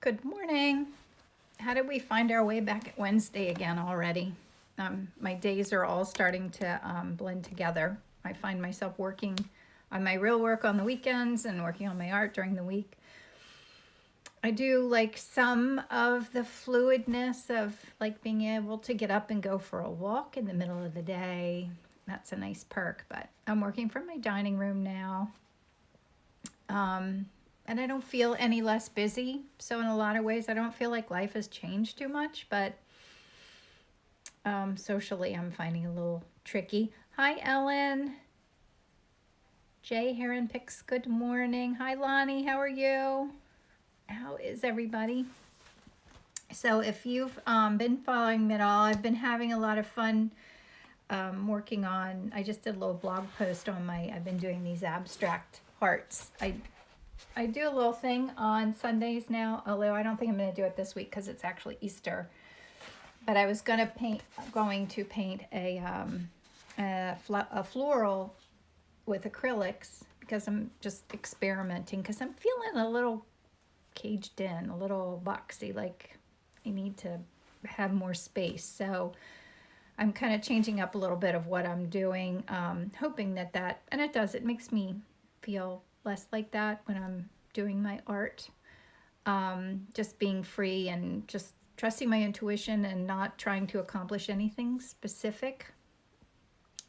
Good morning. How did we find our way back at Wednesday again already? My days are all starting to blend together. I find myself working on my real work on the weekends and working on my art during the week. I do like some of the fluidness of like being able to get up and go for a walk in the middle of the day. That's a nice perk, but I'm working from my dining room now. And I don't feel any less busy. So in a lot of ways, I don't feel like life has changed too much, but socially, I'm finding it a little tricky. Hi, Ellen. Jay Heron Picks, good morning. Hi, Lonnie, how are you? How is everybody? So if you've been following me at all, I've been having a lot of fun working on, I just did a little blog post on I've been doing these abstract hearts. I do a little thing on Sundays now, although I don't think I'm going to do it this week because it's actually Easter. But I was going to paint a floral with acrylics because I'm just experimenting because I'm feeling a little caged in, a little boxy, like I need to have more space. So I'm kind of changing up a little bit of what I'm doing, hoping that, and it makes me feel less like that when I'm doing my art. Just being free and just trusting my intuition and not trying to accomplish anything specific.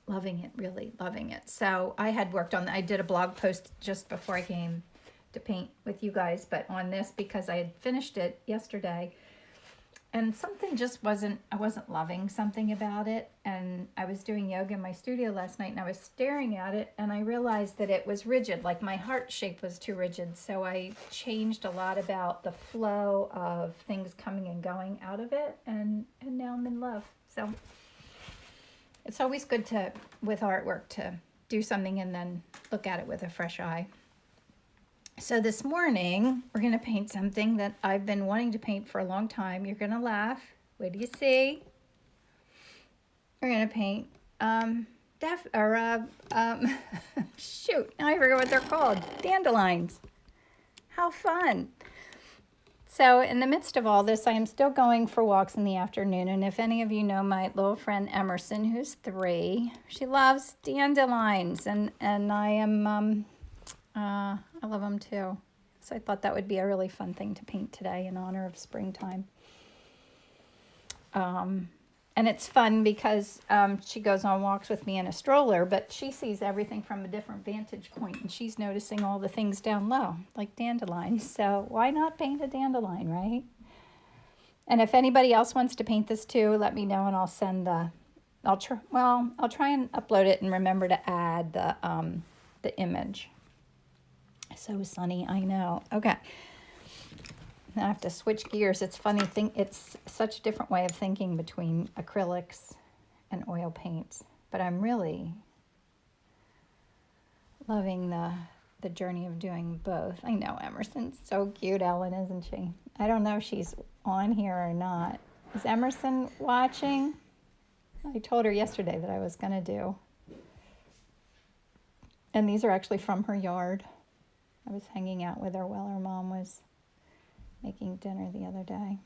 Loving it, really loving it. So I did a blog post just before I came to paint with you guys, but on this because I had finished it yesterday. And something I wasn't loving something about it. And I was doing yoga in my studio last night and I was staring at it and I realized that it was rigid, like my heart shape was too rigid. So I changed a lot about the flow of things coming and going out of it. And now I'm in love. So it's always good with artwork, to do something and then look at it with a fresh eye. So this morning, we're going to paint something that I've been wanting to paint for a long time. You're going to laugh. What do you see? We're going to paint, shoot, now I forget what they're called. Dandelions. How fun. So in the midst of all this, I am still going for walks in the afternoon. And if any of you know my little friend Emerson, who's 3, she loves dandelions. And I love them too. So I thought that would be a really fun thing to paint today in honor of springtime. And it's fun because she goes on walks with me in a stroller, but she sees everything from a different vantage point, and she's noticing all the things down low, like dandelions. So why not paint a dandelion, right? And if anybody else wants to paint this too, let me know, and I'll try and upload it and remember to add the image. So sunny, I know. Okay. Now I have to switch gears. It's funny it's such a different way of thinking between acrylics and oil paints, but I'm really loving the journey of doing both. I know Emerson's so cute, Ellen, isn't she? I don't know if she's on here or not. Is Emerson watching? I told her yesterday that I was going to do. And these are actually from her yard. I was hanging out with her while her mom was making dinner the other day.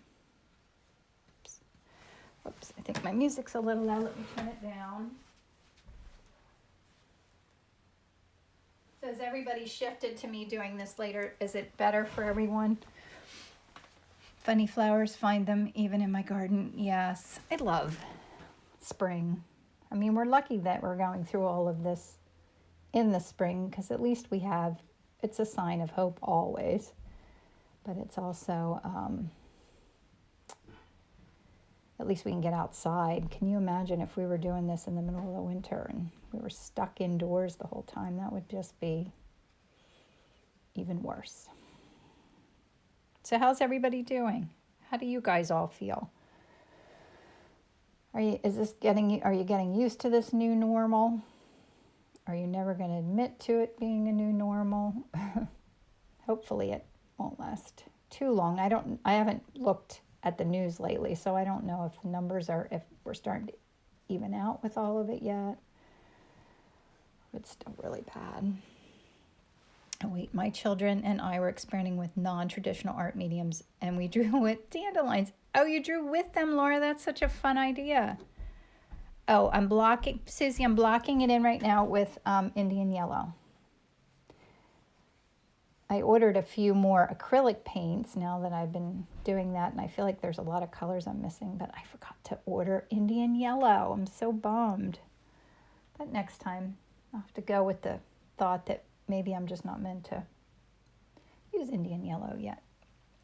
Oops, I think my music's a little loud. Let me turn it down. So has everybody shifted to me doing this later? Is it better for everyone? Funny flowers, find them even in my garden. Yes, I love spring. I mean, we're lucky that we're going through all of this in the spring because at least it's a sign of hope always. But it's also, at least we can get outside. Can you imagine if we were doing this in the middle of the winter and we were stuck indoors the whole time? That would just be even worse. So how's everybody doing? How do you guys all feel? Are you getting used to this new normal? Are you never going to admit to it being a new normal? Hopefully it won't last too long. I haven't looked at the news lately, so I don't know if we're starting to even out with all of it yet. It's still really bad. Oh, wait, my children and I were experimenting with non-traditional art mediums, and we drew with dandelions. Oh, you drew with them, Laura? That's such a fun idea. Oh, I'm blocking, Susie, I'm blocking it in right now with Indian yellow. I ordered a few more acrylic paints now that I've been doing that, and I feel like there's a lot of colors I'm missing, but I forgot to order Indian yellow. I'm so bummed. But next time, I'll have to go with the thought that maybe I'm just not meant to use Indian yellow yet,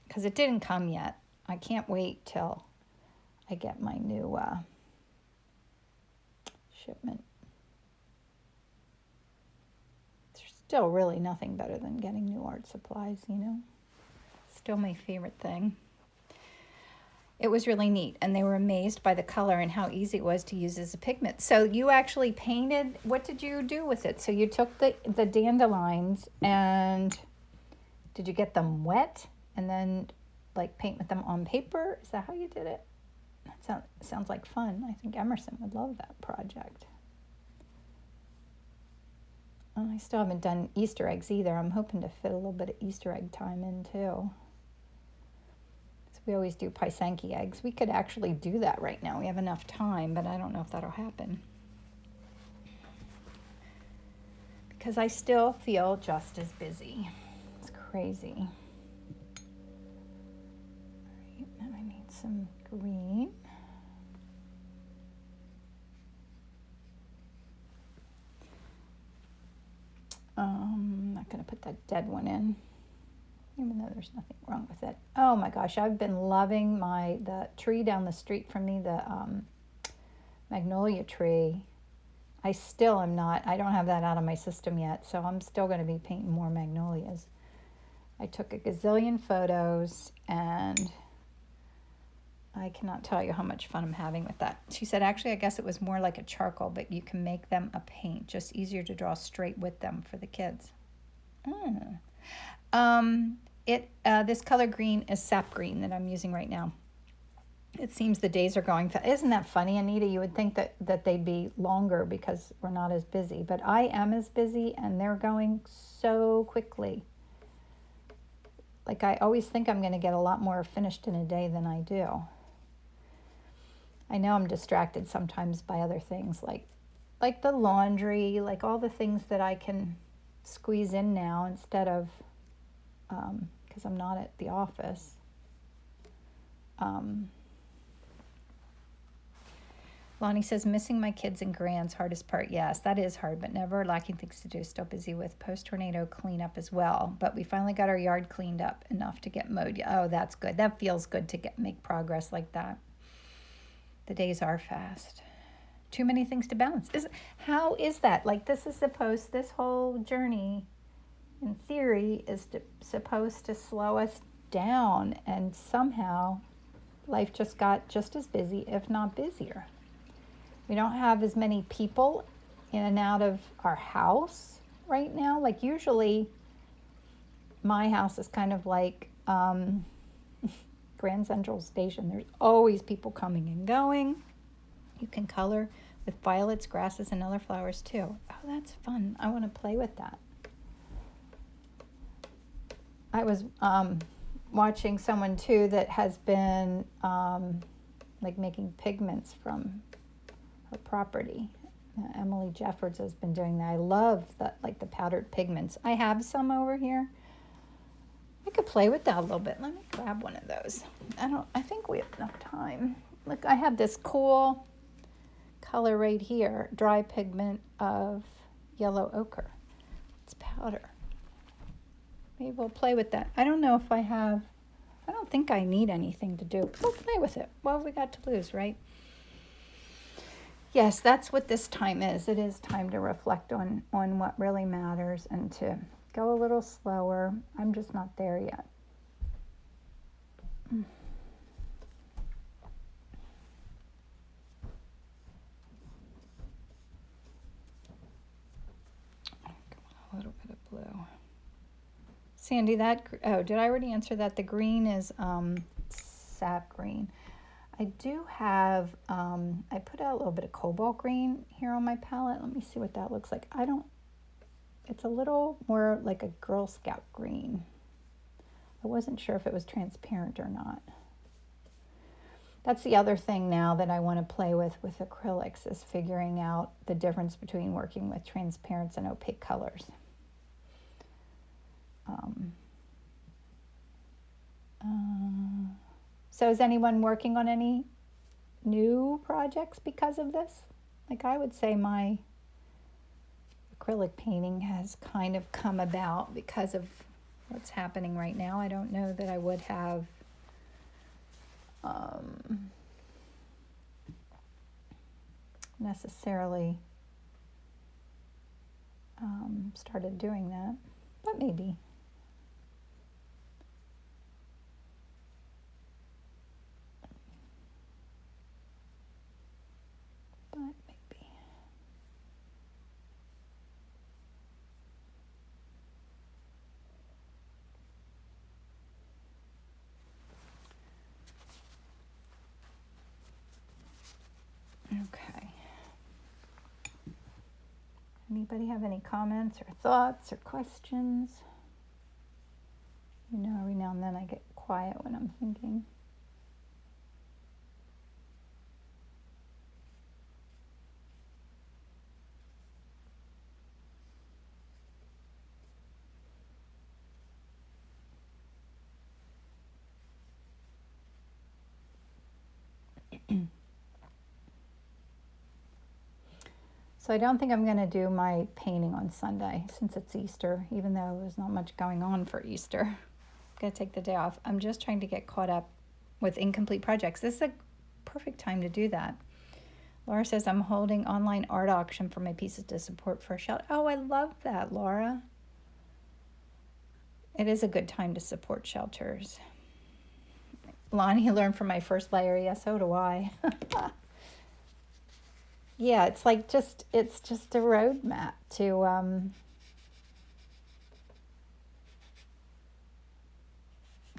because it didn't come yet. I can't wait till I get my new shipment. There's still really nothing better than getting new art supplies, you know? Still my favorite thing. It was really neat, and they were amazed by the color and how easy it was to use as a pigment. So you actually painted, what did you do with it? So you took the dandelions, and did you get them wet and then like paint with them on paper? Is that how you did it? That sounds like fun. I think Emerson would love that project. I still haven't done Easter eggs either. I'm hoping to fit a little bit of Easter egg time in too. So we always do Pysanky eggs. We could actually do that right now. We have enough time, but I don't know if that'll happen. Because I still feel just as busy. It's crazy. All right, now I need some green. I'm not going to put that dead one in, even though there's nothing wrong with it. Oh my gosh, I've been loving the tree down the street from me, the magnolia tree. I still am not, I don't have that out of my system yet, so I'm still going to be painting more magnolias. I took a gazillion photos, and I cannot tell you how much fun I'm having with that. She said, actually, I guess it was more like a charcoal, but you can make them a paint. Just easier to draw straight with them for the kids. This color green is sap green that I'm using right now. It seems the days are going fast. Isn't that funny, Anita? You would think that they'd be longer because we're not as busy. But I am as busy, and they're going so quickly. Like, I always think I'm going to get a lot more finished in a day than I do. I know I'm distracted sometimes by other things like the laundry, like all the things that I can squeeze in now instead of, because I'm not at the office. Lonnie says, missing my kids and grands, hardest part. Yes, that is hard, but never lacking things to do. Still busy with post-tornado cleanup as well. But we finally got our yard cleaned up enough to get mowed. Oh, that's good. That feels good to make progress like that. The days are fast. Too many things to balance. How is that? Like, this whole journey, in theory, is supposed to slow us down. And somehow, life just got just as busy, if not busier. We don't have as many people in and out of our house right now. Like, usually, my house is kind of like Grand Central Station. There's always people coming and going. You can color with violets, grasses, and other flowers too. Oh, that's fun. I want to play with that. I was watching someone too that has been like making pigments from her property. Emily Jeffords has been doing that. I love that, like the powdered pigments. I have some over here. I could play with that a little bit. Let me grab one of those. I think we have enough time. Look, I have this cool color right here, dry pigment of yellow ochre. It's powder. Maybe we'll play with that. I don't know if I don't think I need anything to do. We'll play with it. What have we got to lose, right? Yes, that's what this time is. It is time to reflect on what really matters and to go a little slower. I'm just not there yet. A little bit of blue. Sandy, did I already answer that? The green is sap green. I do have, I put out a little bit of cobalt green here on my palette. Let me see what that looks like. It's a little more like a Girl Scout green. I wasn't sure if it was transparent or not. That's the other thing now that I want to play with acrylics, is figuring out the difference between working with transparent and opaque colors. So is anyone working on any new projects because of this? Like, I would say my acrylic painting has kind of come about because of what's happening right now. I don't know that I would have necessarily started doing that, but maybe. Okay. Anybody have any comments or thoughts or questions? You know, every now and then I get quiet when I'm thinking. So I don't think I'm going to do my painting on Sunday since it's Easter, even though there's not much going on for Easter. I'm going to take the day off. I'm just trying to get caught up with incomplete projects. This is a perfect time to do that. Laura says, I'm holding online art auction for my pieces to support for a shelter. Oh, I love that, Laura. It is a good time to support shelters. Lonnie learned from my first layer. Yeah, so do I. Yeah, it's like it's just a roadmap to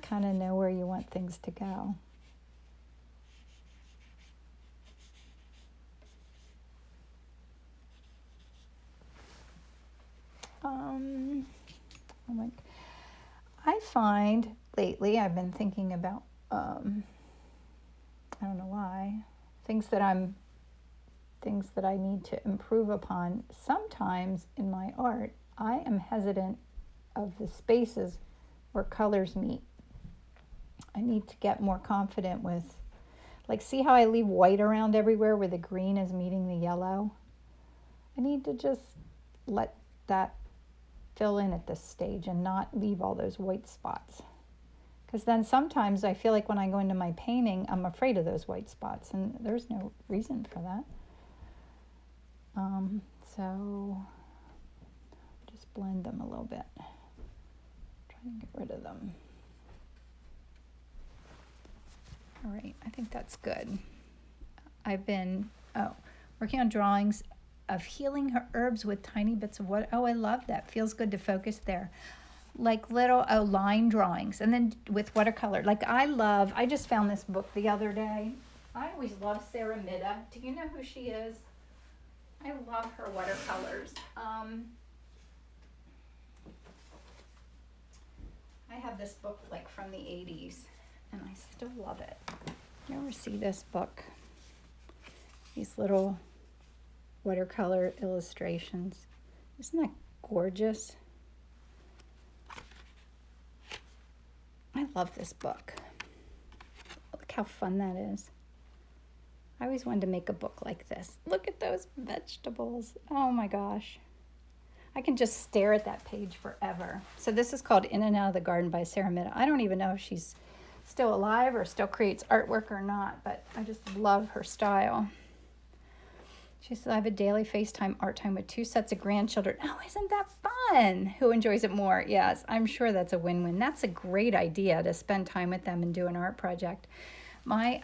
kind of know where you want things to go. I find lately I've been thinking about I don't know why, things that I need to improve upon. Sometimes in my art, I am hesitant of the spaces where colors meet. I need to get more confident with, like, see how I leave white around everywhere where the green is meeting the yellow? I need to just let that fill in at this stage and not leave all those white spots. Because then sometimes I feel like when I go into my painting, I'm afraid of those white spots, and there's no reason for that. So just blend them a little bit. Try to get rid of them. All right, I think that's good. I've been working on drawings of healing her herbs with tiny bits of water. Oh, I love that. Feels good to focus there. Like little line drawings, and then with watercolor. Like I just found this book the other day. I always love Sarah Mida. Do you know who she is? I love her watercolors. I have this book like from the 80s, and I still love it. You ever see this book? These little watercolor illustrations. Isn't that gorgeous? I love this book. Look how fun that is. I always wanted to make a book like this. Look at those vegetables. Oh my gosh. I can just stare at that page forever. So this is called In and Out of the Garden by Sarah Mida. I don't even know if she's still alive or still creates artwork or not, but I just love her style. She says, I have a daily FaceTime art time with 2 sets of grandchildren. Oh, isn't that fun? Who enjoys it more? Yes, I'm sure that's a win-win. That's a great idea, to spend time with them and do an art project. My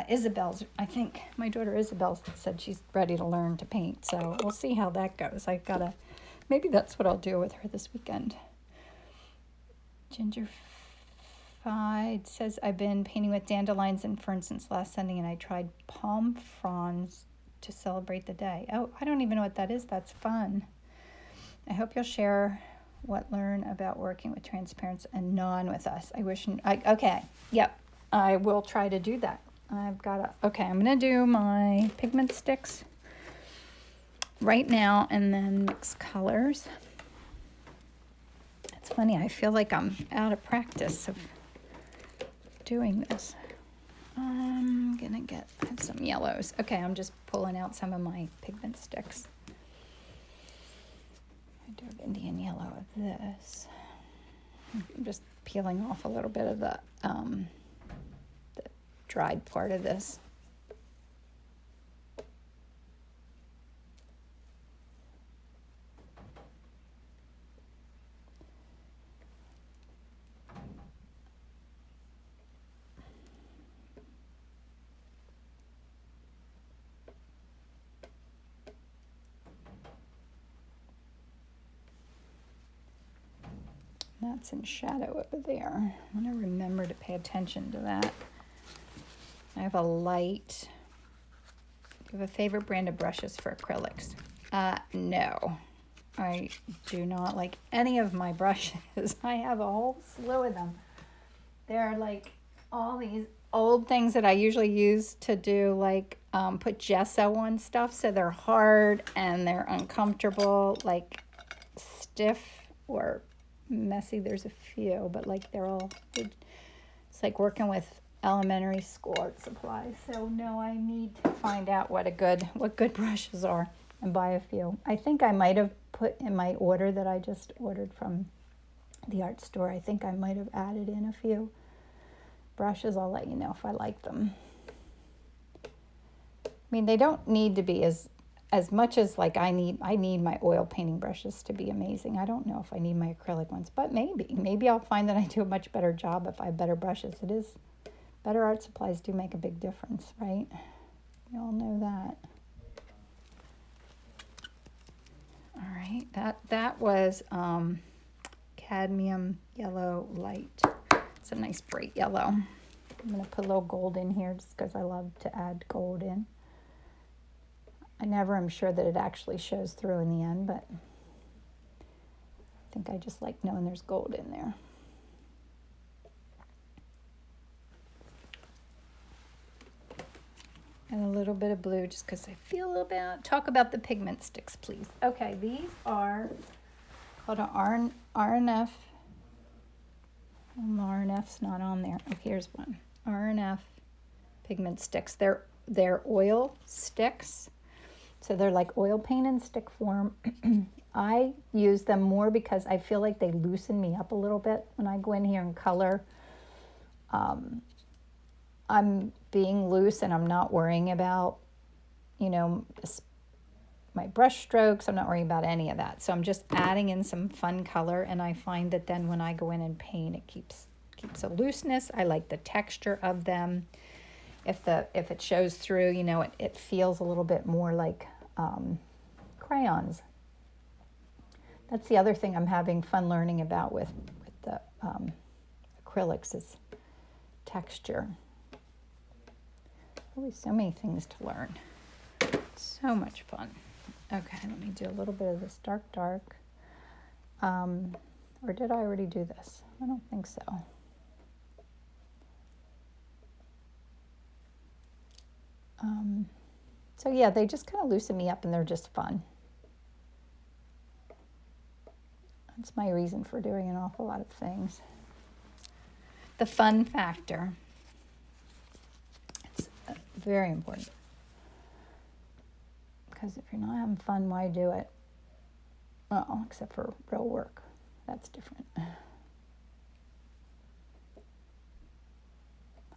Isabel's, I think my daughter Isabel said she's ready to learn to paint, so we'll see how that goes. Maybe that's what I'll do with her this weekend. Gingerfied says, I've been painting with dandelions and ferns since last Sunday, and I tried palm fronds to celebrate the day. Oh, I don't even know what that is. That's fun. I hope you'll share what learn about working with transparency and non with us. Okay, yep, I will try to do that. I'm going to do my pigment sticks right now and then mix colors. It's funny, I feel like I'm out of practice of doing this. I'm gonna have some yellows. Okay, I'm just pulling out some of my pigment sticks. I do an Indian yellow of this. I'm just peeling off a little bit of the dried part of this. That's in shadow over there. I want to remember to pay attention to that. I have a light. Do you have a favorite brand of brushes for acrylics? No. I do not like any of my brushes. I have a whole slew of them. They're like all these old things that I usually use to do, like put gesso on stuff. So they're hard and they're uncomfortable, like stiff or messy. There's a few, but like they're all good. It's like working with elementary school art supplies. So no, I need to find out what good brushes are and buy a few. I think I might have put in my order that I just ordered from the art store. I think I might have added in a few brushes. I'll let you know if I like them. I mean, they don't need to be as much as like I need my oil painting brushes to be amazing. I don't know if I need my acrylic ones, but maybe I'll find that I do a much better job if I have better brushes. Better art supplies do make a big difference, right? You all know that. All right, that was cadmium yellow light. It's a nice bright yellow. I'm gonna put a little gold in here just because I love to add gold in. I never am sure that it actually shows through in the end, but I think I just like knowing there's gold in there. And a little bit of blue just because I feel talk about the pigment sticks, please. Okay, these are called an RNF. RNF's not on there. Oh, here's one. RNF pigment sticks. They're oil sticks. So they're like oil paint in stick form. I use them more because I feel like they loosen me up a little bit when I go in here and color. I'm being loose and I'm not worrying about, my brush strokes. I'm not worrying about any of that. So I'm just adding in some fun color, and I find that then when I go in and paint, it keeps a looseness. I like the texture of them. If it shows through, it feels a little bit more like crayons. That's the other thing I'm having fun learning about with the acrylics is texture. Always so many things to learn. So much fun. Okay, let me do a little bit of this dark. Or did I already do this? I don't think so. So yeah, they just kind of loosen me up and they're just fun. That's my reason for doing an awful lot of things. The fun factor. It's very important. Because if you're not having fun, why do it? Oh, except for real work. That's different. I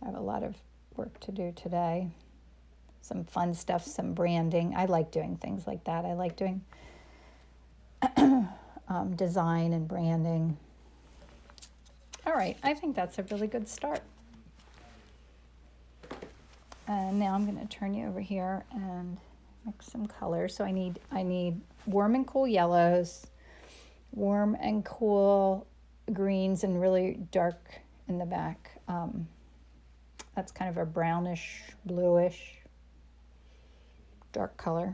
have a lot of work to do today. Some fun stuff, some branding. I like doing things like that. I like doing design and branding. All right, I think that's a really good start. And now I'm going to turn you over here and mix some colors. So I need warm and cool yellows, warm and cool greens, and really dark in the back. That's kind of a brownish, bluish, dark color.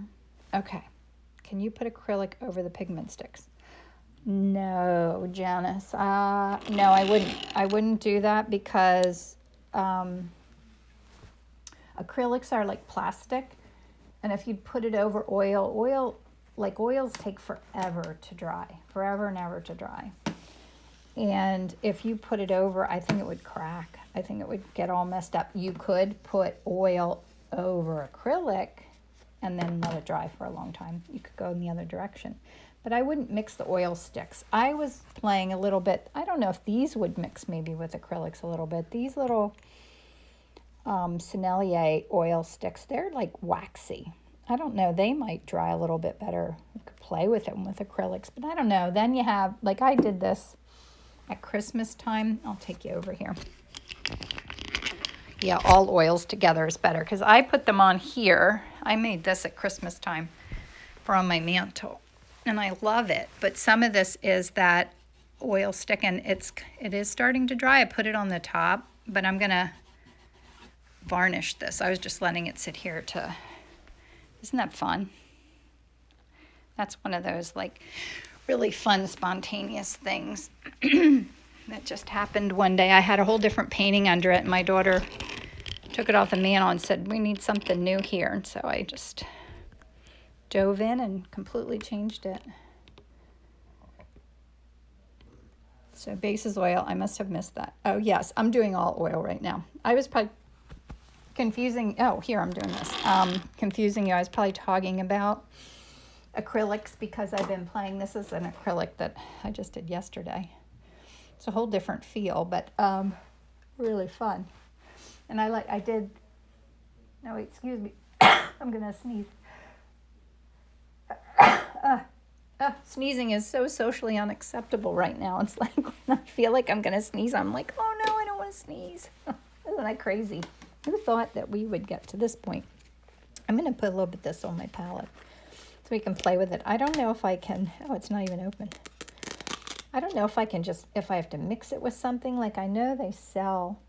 Okay. Can you put acrylic over the pigment sticks? No, Janice. No, I wouldn't. I wouldn't do that because acrylics are like plastic. And if you put it over oil, like oils take forever to dry, forever and ever to dry. And if you put it over, I think it would crack. I think it would get all messed up. You could put oil over acrylic and then let it dry for a long time. You could go in the other direction. But I wouldn't mix the oil sticks. I was playing a little bit, I don't know if these would mix maybe with acrylics a little bit. These little Sennelier oil sticks, they're like waxy. I don't know, they might dry a little bit better. You could play with them with acrylics, but I don't know. Then you have, like I did this at Christmas time. I'll take you over here. Yeah, all oils together is better because I put them on here. I made this at Christmas time for on my mantle, and I love it. But some of this is that oil stick, and it is starting to dry. I put it on the top, but I'm gonna varnish this. I was just letting it sit here to, isn't that fun? That's one of those like really fun, spontaneous things that just happened one day. I had a whole different painting under it, and my daughter took it off the mantle and said, we need something new here. And so I just dove in and completely changed it. So bases oil, I must have missed that. Oh yes, I'm doing all oil right now. I was probably confusing, oh here I'm doing this. Confusing you, I was probably talking about acrylics because I've been playing, this is an acrylic that I just did yesterday. It's a whole different feel, but really fun. And I did, no wait, excuse me, I'm gonna sneeze. Sneezing is so socially unacceptable right now. It's like when I feel like I'm gonna sneeze, I'm like, oh no, I don't wanna sneeze. Isn't that crazy? Who thought that we would get to this point? I'm gonna put a little bit of this on my palette so we can play with it. I don't know if I can, oh, it's not even open. I don't know if I can just, if I have to mix it with something. Like I know they sell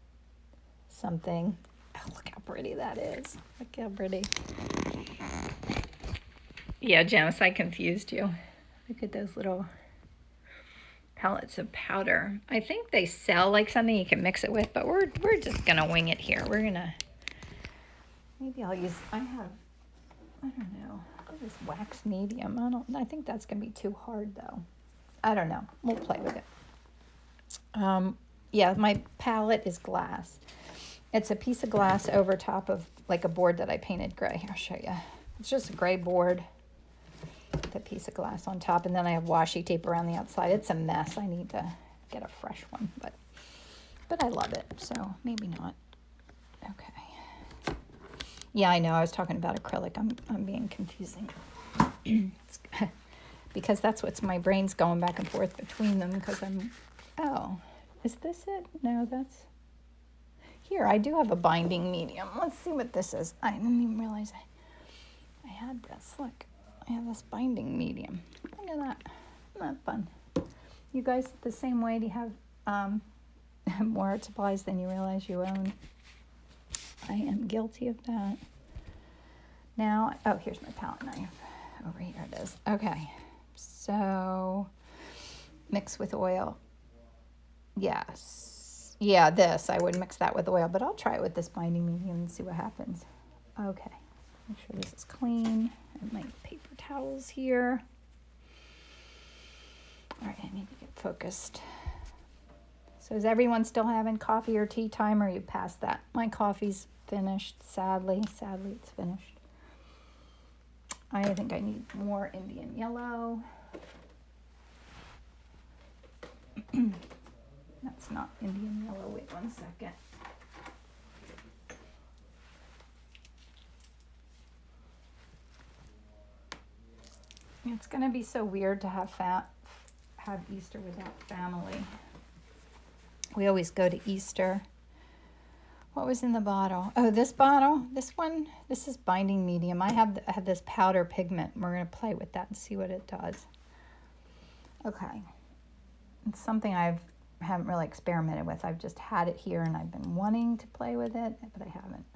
something. Oh, look how pretty that is. Look how pretty. Yeah, Janice, I confused you. Look at those little pellets of powder. I think they sell like something you can mix it with, but we're just gonna wing it here. We're gonna, maybe I'll use, I don't know, this wax medium. I think that's gonna be too hard though. I don't know, we'll play with it. Yeah, my palette is glass. It's a piece of glass over top of like a board that I painted gray. Here, I'll show you. It's just a gray board with a piece of glass on top, and then I have washi tape around the outside. It's a mess. I need to get a fresh one, but I love it, so maybe not. Okay. Yeah, I know. I was talking about acrylic. I'm being confusing. Because that's what's, my brain's going back and forth between them because oh, is this it? No, that's, here, I do have a binding medium. Let's see what this is. I didn't even realize I had this. Look, I have this binding medium. Look at that. Isn't that fun? You guys the same way? Do you have more art supplies than you realize you own? I am guilty of that. Now, oh, here's my palette knife. Over here it is. Okay, so mix with oil. Yes. Yeah, this, I would mix that with oil, but I'll try it with this binding medium and see what happens. Okay, make sure this is clean. I have my paper towels here. All right, I need to get focused. So is everyone still having coffee or tea time, or are you past that? My coffee's finished, sadly it's finished. I think I need more Indian yellow. That's not Indian yellow. Wait 1 second. It's going to be so weird to have Easter without family. We always go to Easter. What was in the bottle? Oh, this bottle. This one. This is binding medium. I have this powder pigment. We're going to play with that and see what it does. Okay. It's something I haven't really experimented with. I've just had it here and I've been wanting to play with it, but I haven't.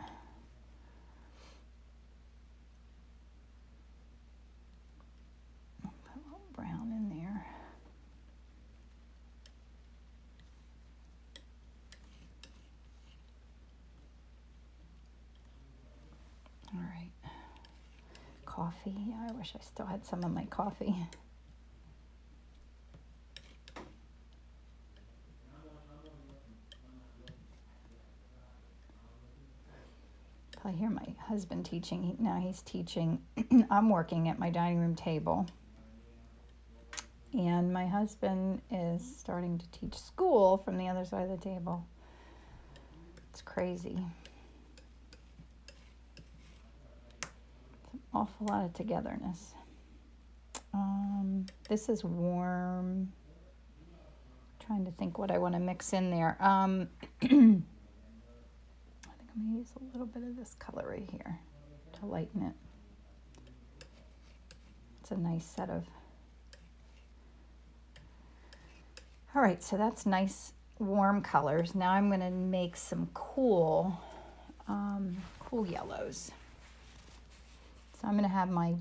coffee. I wish I still had some of my coffee. I hear my husband teaching. Now he's teaching. I'm working at my dining room table. And my husband is starting to teach school from the other side of the table. It's crazy. It's an awful lot of togetherness. This is warm. Trying to think what I want to mix in there. I think I'm going to use a little bit of this color right here to lighten it. It's a nice set of... All right, so that's nice warm colors. Now I'm going to make some cool yellows. So I'm going to have my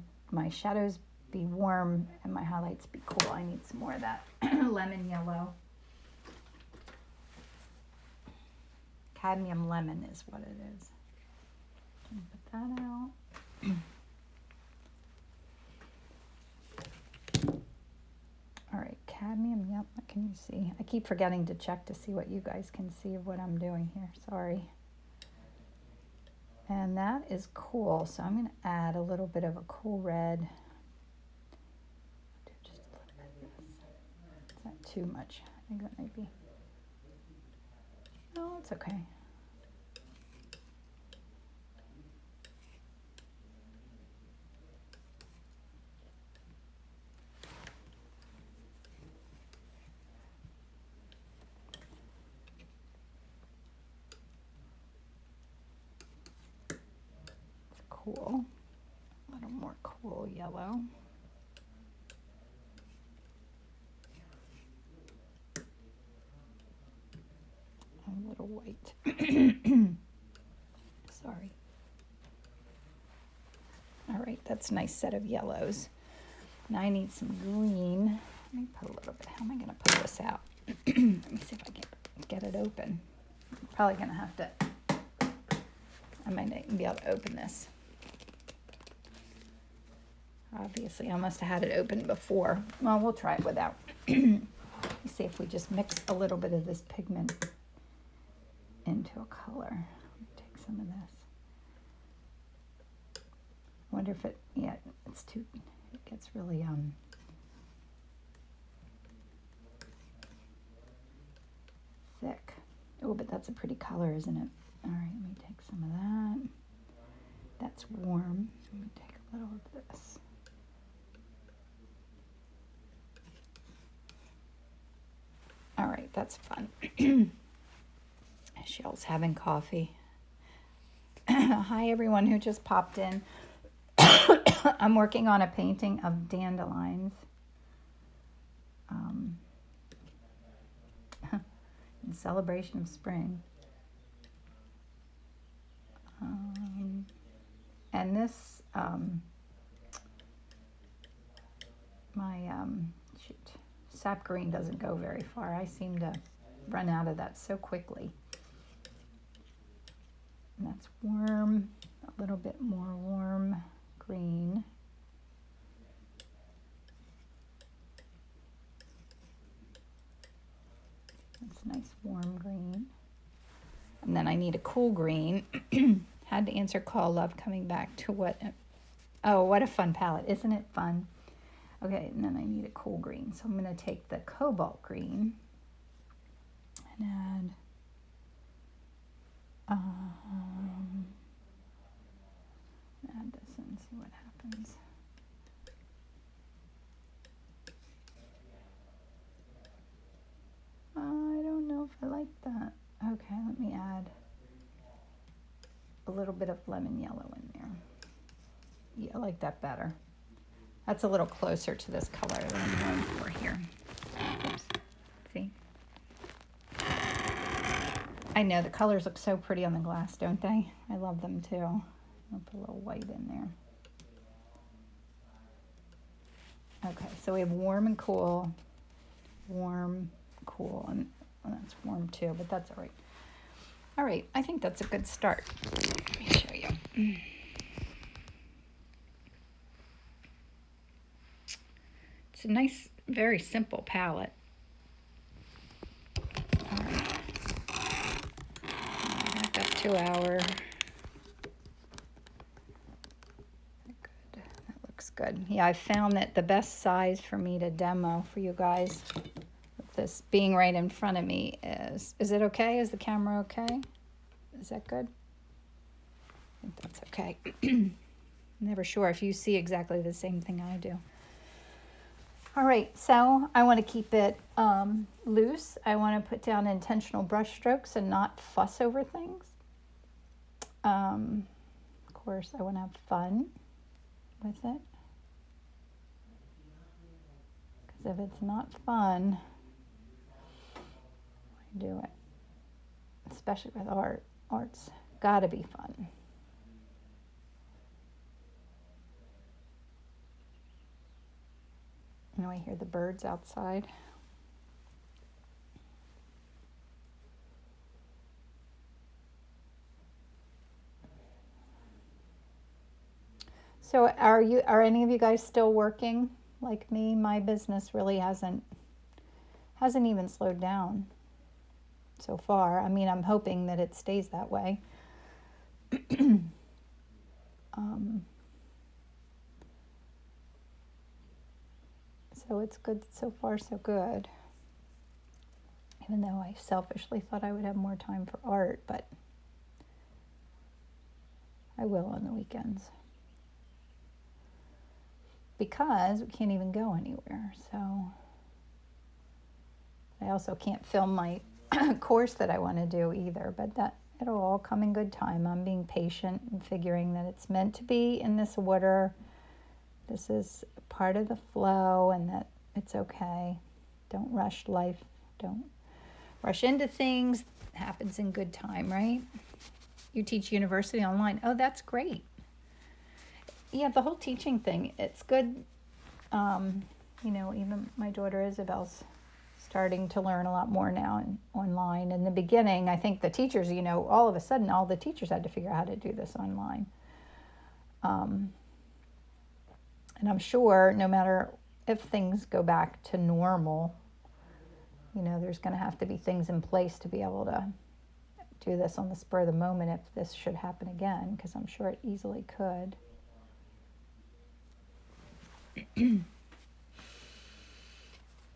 shadows be warm and my highlights be cool. I need some more of that lemon yellow. Cadmium lemon is what it is. Put that out. All right, cadmium, yep, what can you see? I keep forgetting to check to see what you guys can see of what I'm doing here, sorry. And that is cool, so I'm going to add a little bit of a cool red. Do just a little bit of this. Is that too much? I think that might be. No, it's okay. Cool. A little more cool yellow. A little white. Sorry. All right, that's a nice set of yellows. Now I need some green. Let me put a little bit. How am I going to put this out? Let me see if I can get it open. I'm probably going to have to. I might not even be able to open this. Obviously, I must have had it open before. Well, we'll try it without. Let me see if we just mix a little bit of this pigment into a color. Let me take some of this. I wonder if it, yeah, it's too, it gets really, thick. Oh, but that's a pretty color, isn't it? All right, let me take some of that. That's warm. Let me take a little of this. All right, that's fun. Shell's having coffee. Hi, everyone who just popped in. I'm working on a painting of dandelions. In celebration of spring. And this, sap green doesn't go very far. I seem to run out of that so quickly. And that's warm, a little bit more warm green. That's a nice warm green. And then I need a cool green. Had to answer call, love coming back to what, oh, what a fun palette. Isn't it fun? Okay, and then I need a cool green. So I'm going to take the cobalt green and add this and see what happens. I don't know if I like that. Okay, let me add a little bit of lemon yellow in there. Yeah, I like that better. That's a little closer to this color than I'm going for here. Oops. See? I know, the colors look so pretty on the glass, don't they? I love them too. I'll put a little white in there. Okay, so we have warm and cool, and that's warm too, but that's all right. All right, I think that's a good start. Let me show you. It's a nice, very simple palette. All right. Back up to our... Good. That looks good. Yeah, I found that the best size for me to demo for you guys, with this being right in front of me, is it okay? Is the camera okay? Is that good? I think that's okay. Never sure if you see exactly the same thing I do. All right, so I want to keep it loose. I want to put down intentional brush strokes and not fuss over things. Of course, I want to have fun with it. Because if it's not fun, I do it. Especially with art. Art's got to be fun. Now I hear the birds outside. So are any of you guys still working like me? My business really hasn't even slowed down so far. I mean, I'm hoping that it stays that way. So it's good so far, so good. Even though I selfishly thought I would have more time for art, but I will on the weekends. Because we can't even go anywhere, so I also can't film my course that I want to do either, but that it'll all come in good time. I'm being patient and figuring that it's meant to be in this order. This is part of the flow and that it's okay. Don't rush life. Don't rush into things. It happens in good time, right? You teach university online. Oh, that's great. Yeah, the whole teaching thing, it's good. Even my daughter Isabel's starting to learn a lot more now online. In the beginning, I think the teachers, all of a sudden, all the teachers had to figure out how to do this online. And I'm sure no matter if things go back to normal, there's going to have to be things in place to be able to do this on the spur of the moment if this should happen again, because I'm sure it easily could.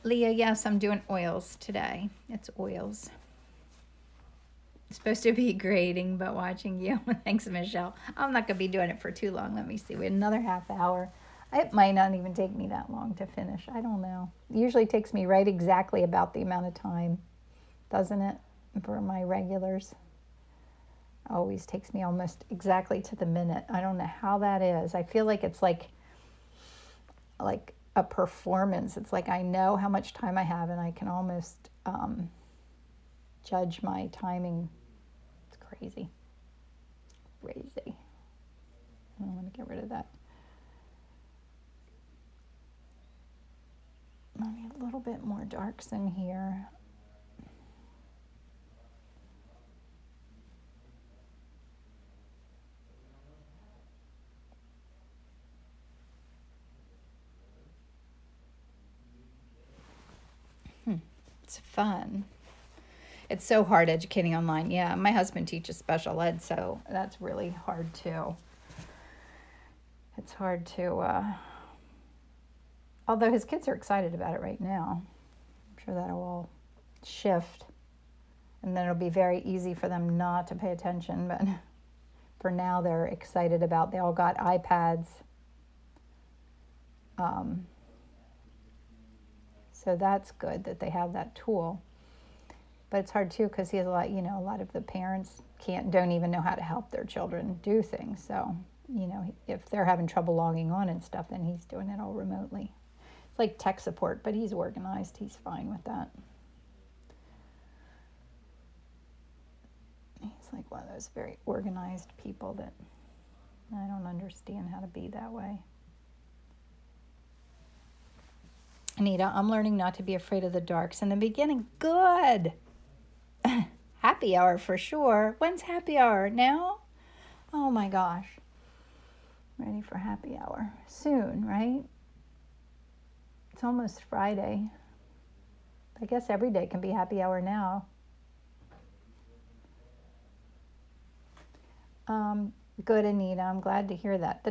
Leah, yes, I'm doing oils today. It's oils. It's supposed to be grading, but watching you. Thanks, Michelle. I'm not going to be doing it for too long. Let me see. We have another half hour. It might not even take me that long to finish. I don't know. It usually takes me right exactly about the amount of time, doesn't it? For my regulars. Always takes me almost exactly to the minute. I don't know how that is. I feel like it's like a performance. It's like I know how much time I have and I can almost judge my timing. It's crazy. Crazy. I want to get rid of that. Let me a little bit more darks in here. It's fun. It's so hard educating online. Yeah, my husband teaches special ed, so that's really hard too. It's hard to, although his kids are excited about it right now. I'm sure that'll all shift. And then it'll be very easy for them not to pay attention. But for now, they're excited about, they all got iPads. So that's good that they have that tool. But it's hard too because he has a lot of the parents don't even know how to help their children do things. So, if they're having trouble logging on and stuff, then he's doing it all remotely. It's like tech support, but he's organized. He's fine with that. He's like one of those very organized people that I don't understand how to be that way. Anita, I'm learning not to be afraid of the darks in the beginning. Good. Happy hour for sure. When's happy hour? Now? Oh my gosh. Ready for happy hour. Soon, right? It's almost Friday. I guess every day can be happy hour now. Good, Anita. I'm glad to hear that.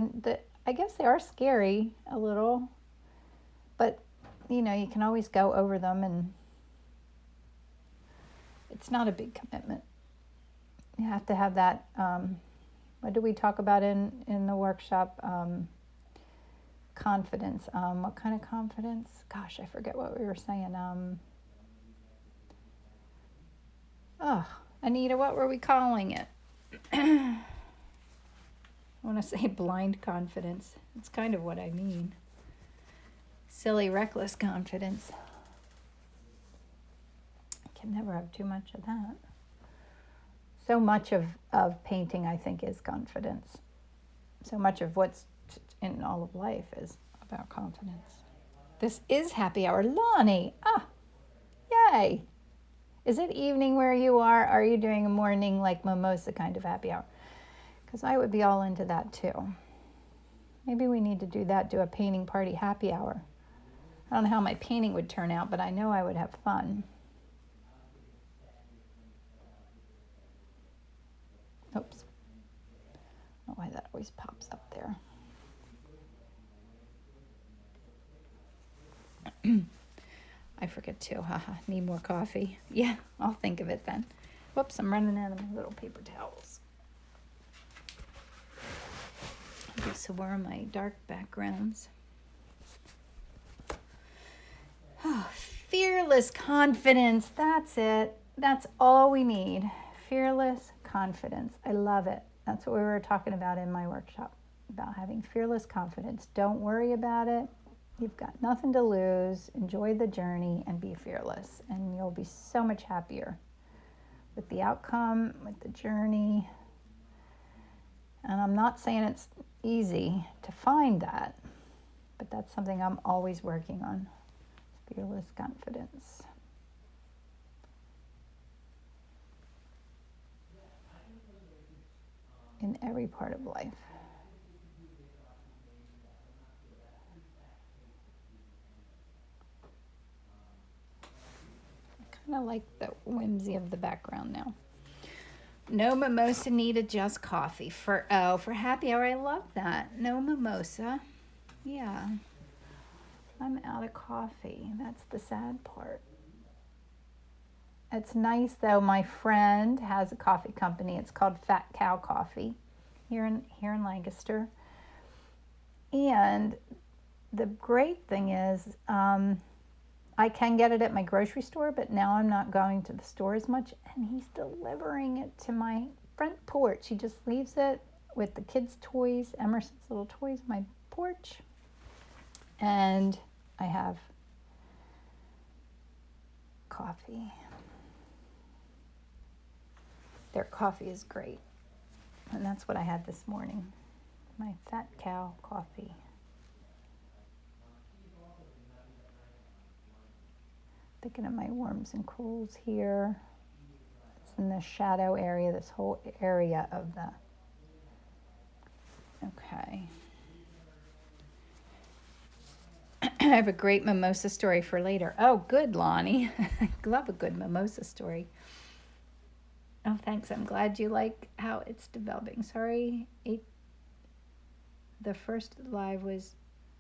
I guess they are scary a little, but you can always go over them, and it's not a big commitment. You have to have that. What did we talk about in the workshop? Confidence. What kind of confidence? Gosh, I forget what we were saying. Anita, what were we calling it? I want to say blind confidence. It's kind of what I mean. Silly, reckless confidence. I can never have too much of that. So much of painting, I think, is confidence. So much of what's in all of life is about confidence. This is happy hour. Lonnie, yay. Is it evening where you are? Are you doing a morning like mimosa kind of happy hour? Because I would be all into that too. Maybe we need to do that, do a painting party happy hour. I don't know how my painting would turn out, but I know I would have fun. Oops. I don't know why that always pops up there. I forget too. Need more coffee. Yeah, I'll think of it then. Whoops, I'm running out of my little paper towels. Okay, so where are my dark backgrounds? Fearless confidence. That's it. That's all we need. Fearless confidence. I love it. That's what we were talking about in my workshop, about having fearless confidence. Don't worry about it. You've got nothing to lose. Enjoy the journey and be fearless. And you'll be so much happier with the outcome, with the journey. And I'm not saying it's easy to find that, but that's something I'm always working on. Fearless confidence. In every part of life. I kind of like the whimsy of the background now. No mimosa needed, just coffee. For happy hour, I love that. No mimosa. Yeah. I'm out of coffee. That's the sad part. It's nice though. My friend has a coffee company. It's called Fat Cow Coffee here in Lancaster. And the great thing is, I can get it at my grocery store, but now I'm not going to the store as much. And he's delivering it to my front porch. He just leaves it with the kids' toys, Emerson's little toys, on my porch. And I have coffee. Their coffee is great. And that's what I had this morning. My Fat Cow coffee. Thinking of my worms and coals here. It's in the shadow area, this whole area of the... Okay. I have a great mimosa story for later. Oh, good, Lonnie. I love a good mimosa story. Oh, thanks. I'm glad you like how it's developing. Sorry, the first live was...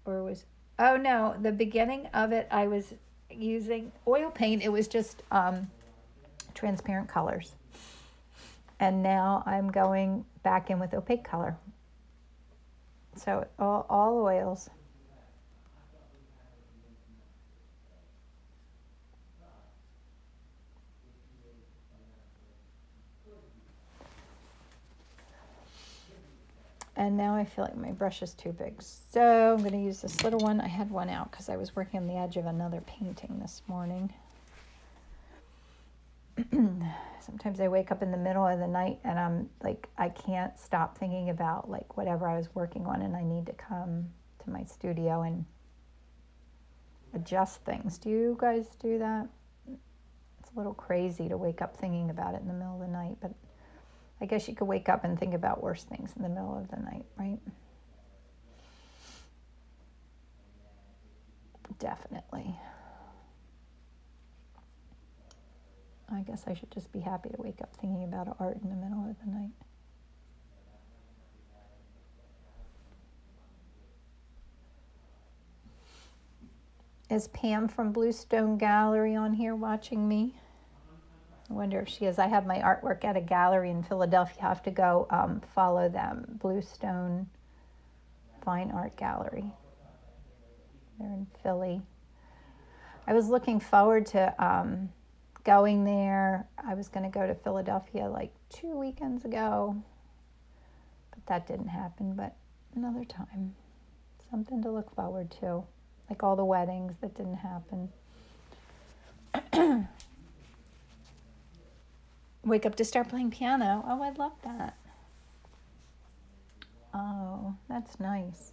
Oh, no, the beginning of it, I was using oil paint. It was just transparent colors. And now I'm going back in with opaque color. So all oils. And now I feel like my brush is too big. So I'm going to use this little one. I had one out because I was working on the edge of another painting this morning. Sometimes I wake up in the middle of the night and I'm like, I can't stop thinking about like whatever I was working on, and I need to come to my studio and adjust things. Do you guys do that? It's a little crazy to wake up thinking about it in the middle of the night, but I guess you could wake up and think about worse things in the middle of the night, right? Definitely. I guess I should just be happy to wake up thinking about art in the middle of the night. Is Pam from Bluestone Gallery on here watching me? I wonder if she is. I have my artwork at a gallery in Philadelphia. I have to go follow them. Bluestone Fine Art Gallery. They're in Philly. I was looking forward to going there. I was going to go to Philadelphia like 2 weekends ago, but that didn't happen. But another time, something to look forward to, like all the weddings that didn't happen. Wake up to start playing piano. Oh, I love that. Oh, that's nice.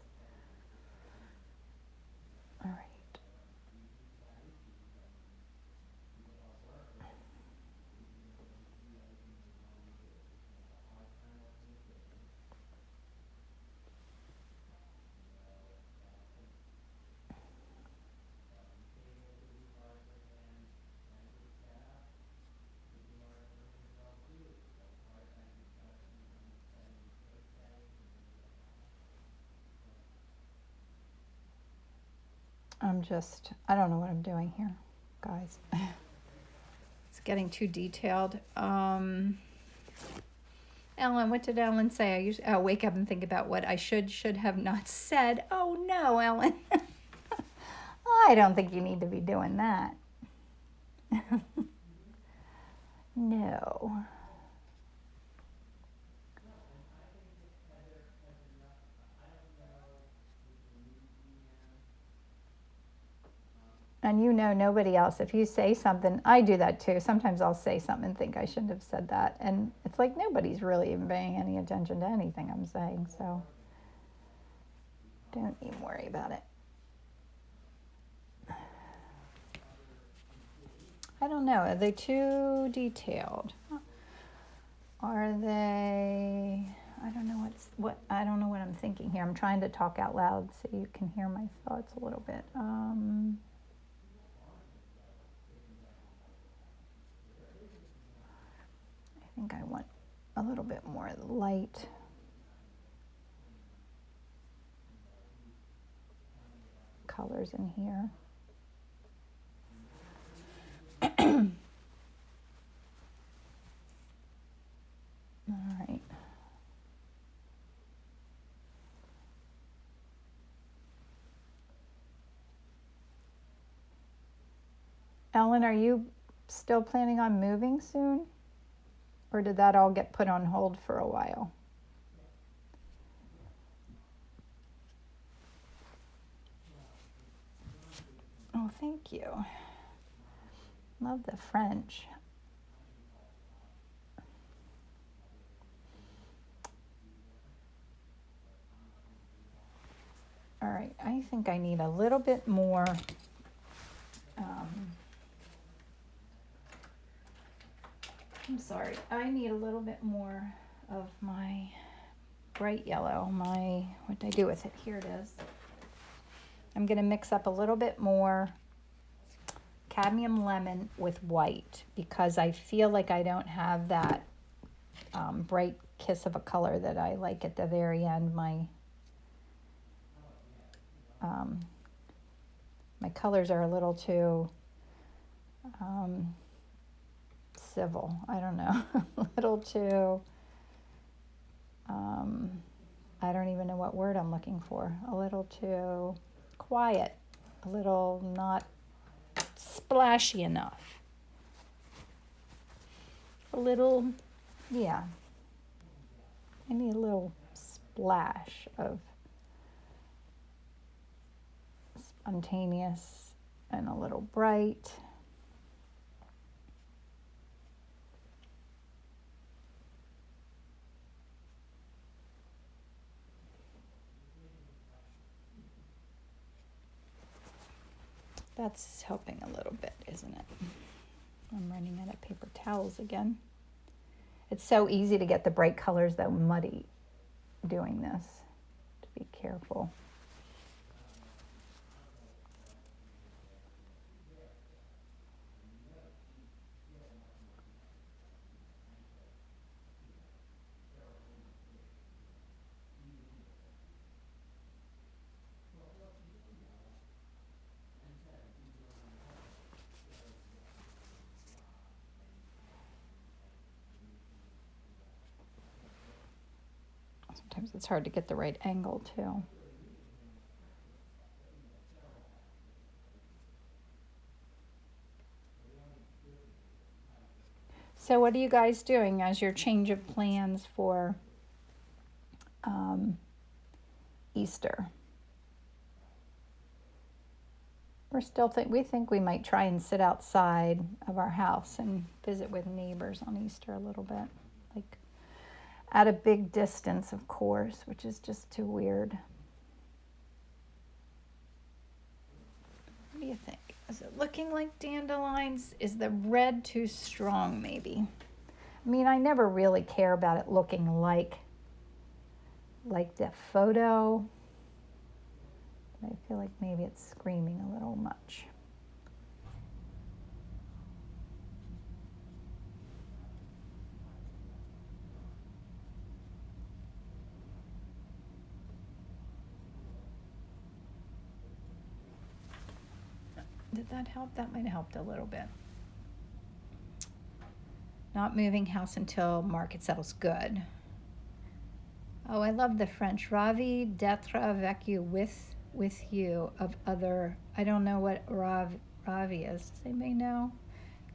All right. I don't know what I'm doing here, guys. It's getting too detailed. Ellen, what did Ellen say? I usually wake up and think about what I should have not said. Oh no, Ellen. I don't think you need to be doing that. No. And you know nobody else. If you say something, I do that too. Sometimes I'll say something and think I shouldn't have said that. And it's like nobody's really even paying any attention to anything I'm saying. So don't even worry about it. I don't know. Are they too detailed? Are they? I don't know I don't know what I'm thinking here. I'm trying to talk out loud so you can hear my thoughts a little bit. I think I want a little bit more light. Colors in here. All right. Ellen, are you still planning on moving soon? Or did that all get put on hold for a while? Oh, thank you. Love the French. All right, I think I need a little bit more I'm sorry, I need a little bit more of my bright yellow. What did I do with it? Here it is. I'm going to mix up a little bit more cadmium lemon with white because I feel like I don't have that bright kiss of a color that I like at the very end. My colors are a little too civil. I don't know. A little too, I don't even know what word I'm looking for. A little too quiet. A little not splashy enough. A little, yeah. I need a little splash of spontaneous and a little bright. That's helping a little bit, isn't it? I'm running out of paper towels again. It's so easy to get the bright colors though muddy doing this. To be careful. Sometimes it's hard to get the right angle too. So what are you guys doing as your change of plans for Easter? We think we might try and sit outside of our house and visit with neighbors on Easter a little bit, like at a big distance, of course, which is just too weird. What do you think? Is it looking like dandelions? Is the red too strong, maybe? I mean, I never really care about it looking like the photo. I feel like maybe it's screaming a little much. Did that help? That might have helped a little bit. Not moving house until market settles. Good. Oh, I love the French. Ravi d'être avec you, with you, of other. I don't know what Ravi is. Does anybody know?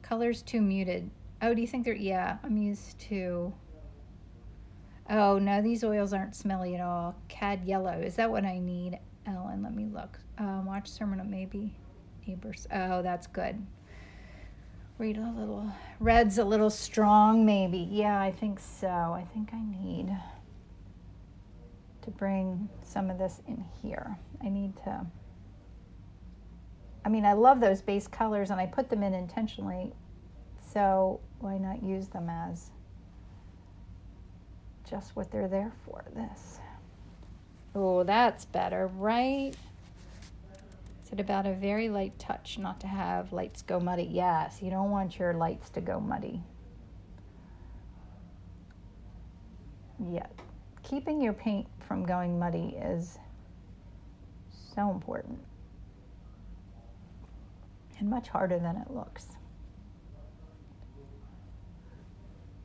Color's too muted. Oh, do you think they're, yeah, I'm used to. Oh, no, these oils aren't smelly at all. Cad yellow. Is that what I need? Ellen, let me look. Watch sermon, maybe. Neighbors. Oh, that's good. Read a little. Red's a little strong, maybe. Yeah, I think so. I think I need to bring some of this in here. I love those base colors and I put them in intentionally, so why not use them as just what they're there for, this. Oh, that's better, right? Is it about a very light touch, not to have lights go muddy? Yes, you don't want your lights to go muddy. Yeah, keeping your paint from going muddy is so important and much harder than it looks.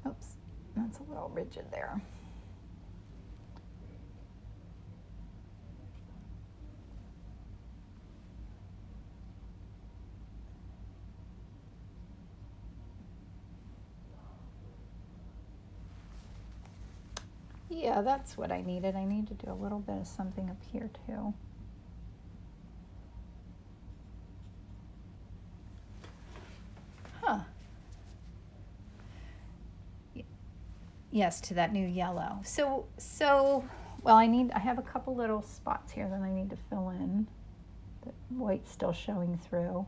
Oops, that's a little rigid there. Yeah, that's what I needed. I need to do a little bit of something up here too. Huh. Yes, to that new yellow. So, well, I have a couple little spots here that I need to fill in. The white's still showing through.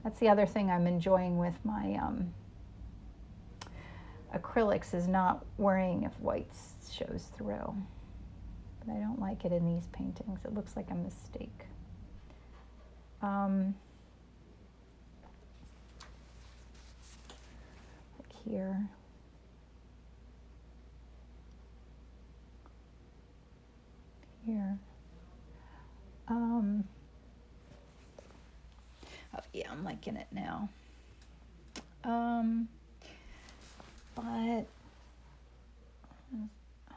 That's the other thing I'm enjoying with my acrylics, is not worrying if white shows through. But I don't like it in these paintings. It looks like a mistake. Like here. Here. Oh yeah, I'm liking it now. But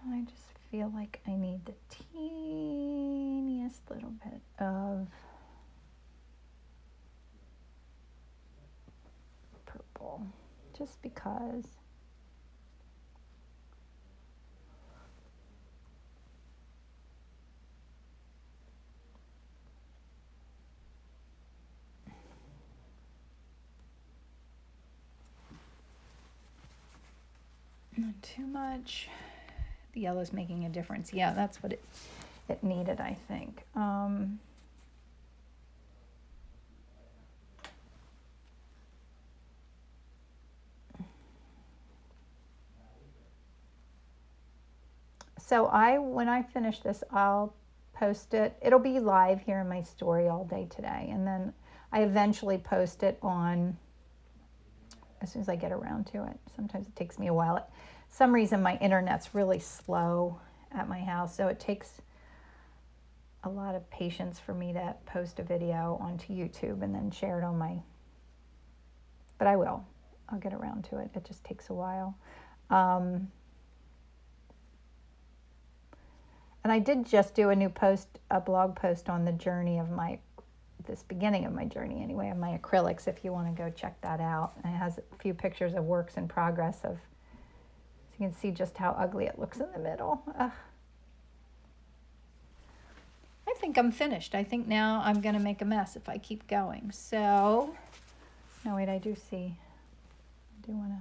I just feel like I need the teeniest little bit of purple, just because. Not too much. The yellow's making a difference. Yeah, that's what it needed, I think. So when I finish this, I'll post it. It'll be live here in my story all day today, and then I eventually post it on as soon as I get around to it. Sometimes it takes me a while. For some reason, my internet's really slow at my house, so it takes a lot of patience for me to post a video onto YouTube and then share it on my. But I will. I'll get around to it. It just takes a while. And I did just do a blog post on the journey of this beginning of my journey anyway, of my acrylics, if you want to go check that out. And it has a few pictures of works in progress so you can see just how ugly it looks in the middle. Ugh. I think I'm finished. I think now I'm going to make a mess if I keep going. So, no, wait, I do want to.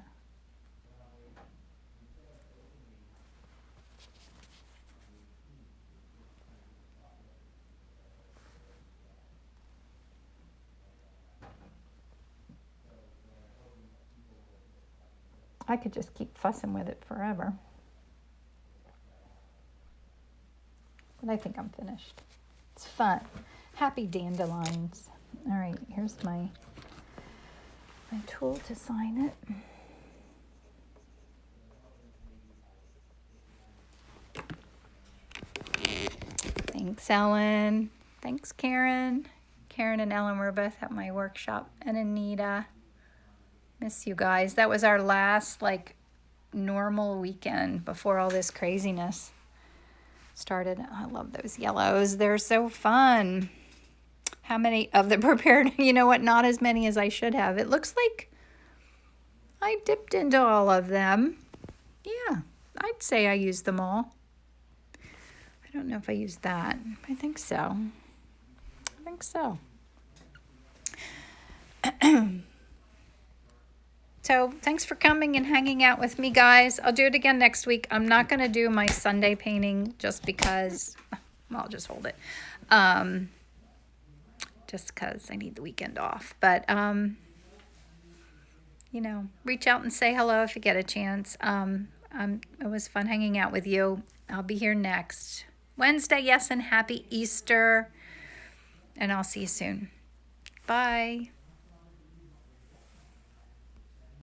I could just keep fussing with it forever. But I think I'm finished. It's fun. Happy dandelions. All right, here's my tool to sign it. Thanks, Ellen. Thanks, Karen. Karen and Ellen were both at my workshop. And Anita. Miss you guys. That was our last, normal weekend before all this craziness started. I love those yellows. They're so fun. How many of the prepared? You know what? Not as many as I should have. It looks like I dipped into all of them. Yeah, I'd say I used them all. I don't know if I used that. I think so. So thanks for coming and hanging out with me, guys. I'll do it again next week. I'm not going to do my Sunday painting just because, well, I'll just hold it. Just because I need the weekend off. But, reach out and say hello if you get a chance. It was fun hanging out with you. I'll be here next Wednesday. Yes, and happy Easter. And I'll see you soon. Bye.